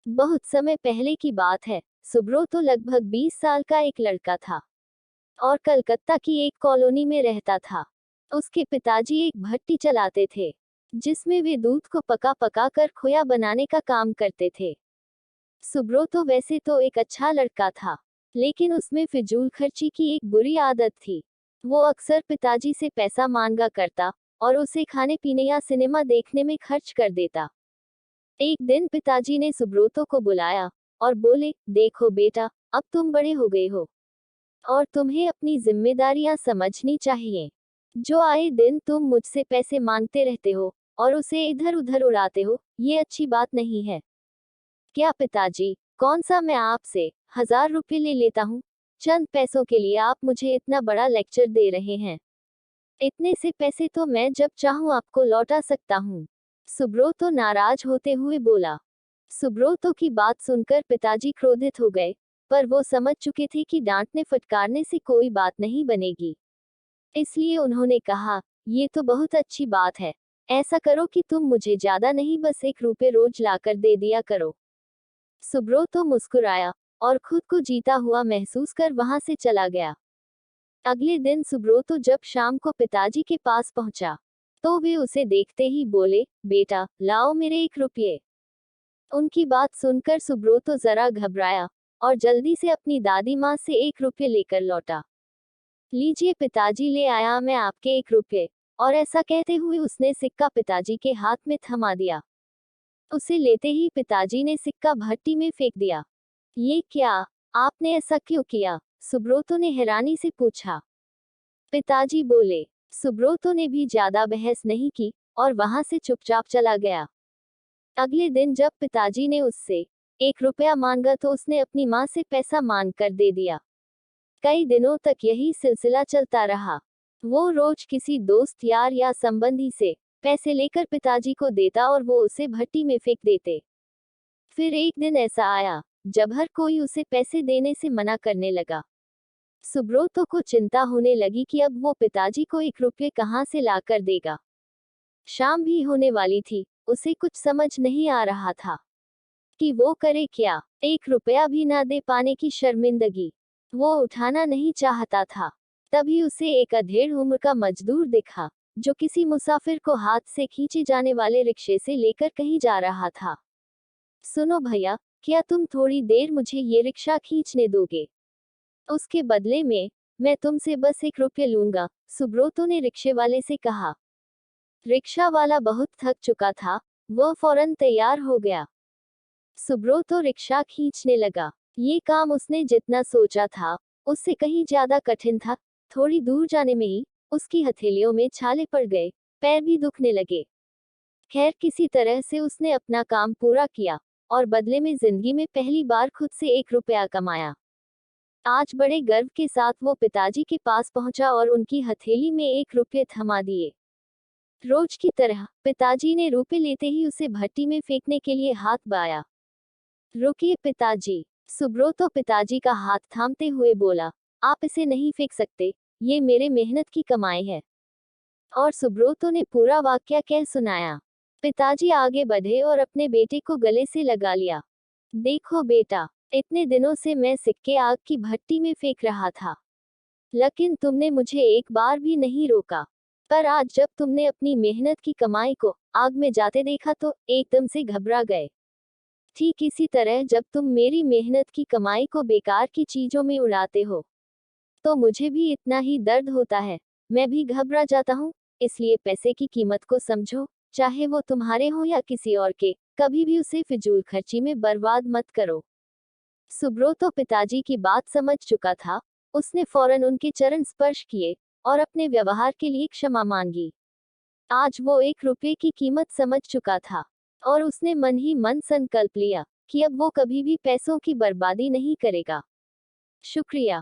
बहुत समय पहले की बात है। सुब्रोतो लगभग 20 साल का एक लड़का था और कलकत्ता की एक कॉलोनी में रहता था। उसके पिताजी एक भट्टी चलाते थे जिसमें वे दूध को पका पका कर खोया बनाने का काम करते थे। सुब्रोतो वैसे तो एक अच्छा लड़का था, लेकिन उसमें फिजूल खर्ची की एक बुरी आदत थी। वो अक्सर पिताजी से पैसा मांगा करता और उसे खाने पीने या सिनेमा देखने में खर्च कर देता। एक दिन पिताजी ने सुब्रोतो को बुलाया और बोले, देखो बेटा, अब तुम बड़े हो गए हो और तुम्हें अपनी जिम्मेदारियां समझनी चाहिए। जो आए दिन तुम मुझसे पैसे मांगते रहते हो और उसे इधर उधर उड़ाते हो, ये अच्छी बात नहीं है। क्या पिताजी, कौन सा मैं आपसे 1000 रुपए ले लेता हूँ? चंद पैसों के लिए आप मुझे इतना बड़ा लेक्चर दे रहे हैं। इतने से पैसे तो मैं जब चाहूँ आपको लौटा सकता हूँ। सुब्रोतो नाराज होते हुए बोला। सुब्रोतो की बात सुनकर पिताजी क्रोधित हो गए, पर वो समझ चुके थे कि डांटने फटकारने से कोई बात नहीं बनेगी। इसलिए उन्होंने कहा, ये तो बहुत अच्छी बात है। ऐसा करो कि तुम मुझे ज्यादा नहीं, बस 1 रुपए रोज लाकर दे दिया करो। सुब्रोतो मुस्कुराया और खुद को जीता हुआ महसूस कर वहां से चला गया। अगले दिन सुब्रोतो जब शाम को पिताजी के पास पहुंचा, तो वे उसे देखते ही बोले, बेटा, लाओ मेरे 1 रुपये। उनकी बात सुनकर सुब्रोतो जरा घबराया और जल्दी से अपनी दादी माँ से 1 रुपये लेकर लौटा। लीजिए पिताजी, ले आया मैं आपके 1 रुपये। और ऐसा कहते हुए उसने सिक्का पिताजी के हाथ में थमा दिया। उसे लेते ही पिताजी ने सिक्का भट्टी में फेंक दिया। ये क्या? आपने ऐसा क्यों किया? सुब्रोतो ने हैरानी से पूछा। पिताजी बोले। सुब्रोतो ने भी ज्यादा बहस नहीं की और वहां से चुपचाप चला गया। अगले दिन जब पिताजी ने उससे 1 रुपया मांगा तो उसने अपनी माँ से पैसा मांग कर दे दिया। कई दिनों तक यही सिलसिला चलता रहा। वो रोज किसी दोस्त यार या संबंधी से पैसे लेकर पिताजी को देता और वो उसे भट्टी में फेंक देते। फिर एक दिन ऐसा आया जब हर कोई उसे पैसे देने से मना करने लगा। सुब्रोतो को चिंता होने लगी कि अब वो पिताजी को 1 रुपये कहाँ से ला कर देगा। शाम भी होने वाली थी, उसे कुछ समझ नहीं आ रहा था कि वो करे क्या। 1 रुपया भी ना दे पाने की शर्मिंदगी वो उठाना नहीं चाहता था। तभी उसे एक अधेड़ उम्र का मजदूर दिखा, जो किसी मुसाफिर को हाथ से खींचे जाने वाले रिक्शे से लेकर कहीं जा रहा था। सुनो भैया, क्या तुम थोड़ी देर मुझे ये रिक्शा खींचने दोगे? उसके बदले में मैं तुमसे बस 1 रुपये लूंगा, सुब्रोतो ने रिक्शे वाले से कहा। रिक्शा वाला बहुत थक चुका था, वह फौरन तैयार हो गया। सुब्रोतो रिक्शा खींचने लगा। ये काम उसने जितना सोचा था, उससे कहीं ज्यादा कठिन था। थोड़ी दूर जाने में ही उसकी हथेलियों में छाले पड़ गए, पैर भी दुखने लगे। खैर, किसी तरह से उसने अपना काम पूरा किया और बदले में जिंदगी में पहली बार खुद से 1 रुपया कमाया। आज बड़े गर्व के साथ वो पिताजी के पास पहुंचा और उनकी हथेली में 1 रुपये थमा दिए। रोज की तरह पिताजी ने रुपए लेते ही उसे भट्टी में फेंकने के लिए हाथ बढ़ाया। रुकिए पिताजी, सुब्रोतो पिताजी का हाथ थामते हुए बोला, आप इसे नहीं फेंक सकते, ये मेरे मेहनत की कमाई है। और सुब्रोतो ने पूरा वाक्या कह सुनाया। पिताजी आगे बढ़े और अपने बेटे को गले से लगा लिया। देखो बेटा, इतने दिनों से मैं सिक्के आग की भट्टी में फेंक रहा था, लेकिन तुमने मुझे एक बार भी नहीं रोका। पर आज जब तुमने अपनी मेहनत की कमाई को आग में जाते देखा तो एकदम से घबरा गए। ठीक इसी तरह जब तुम मेरी मेहनत की कमाई को बेकार की चीजों में उड़ाते हो, तो मुझे भी इतना ही दर्द होता है। मैं भी घबरा जाता हूँ। इसलिए पैसे की कीमत को समझो, चाहे वो तुम्हारे हो या किसी और के। कभी भी उसे फिजूल खर्ची में बर्बाद मत करो। सुब्रोतो पिताजी की बात समझ चुका था। उसने फौरन उनके चरण स्पर्श किए और अपने व्यवहार के लिए क्षमा मांगी। आज वो 1 रुपये की कीमत समझ चुका था और उसने मन ही मन संकल्प लिया कि अब वो कभी भी पैसों की बर्बादी नहीं करेगा। शुक्रिया।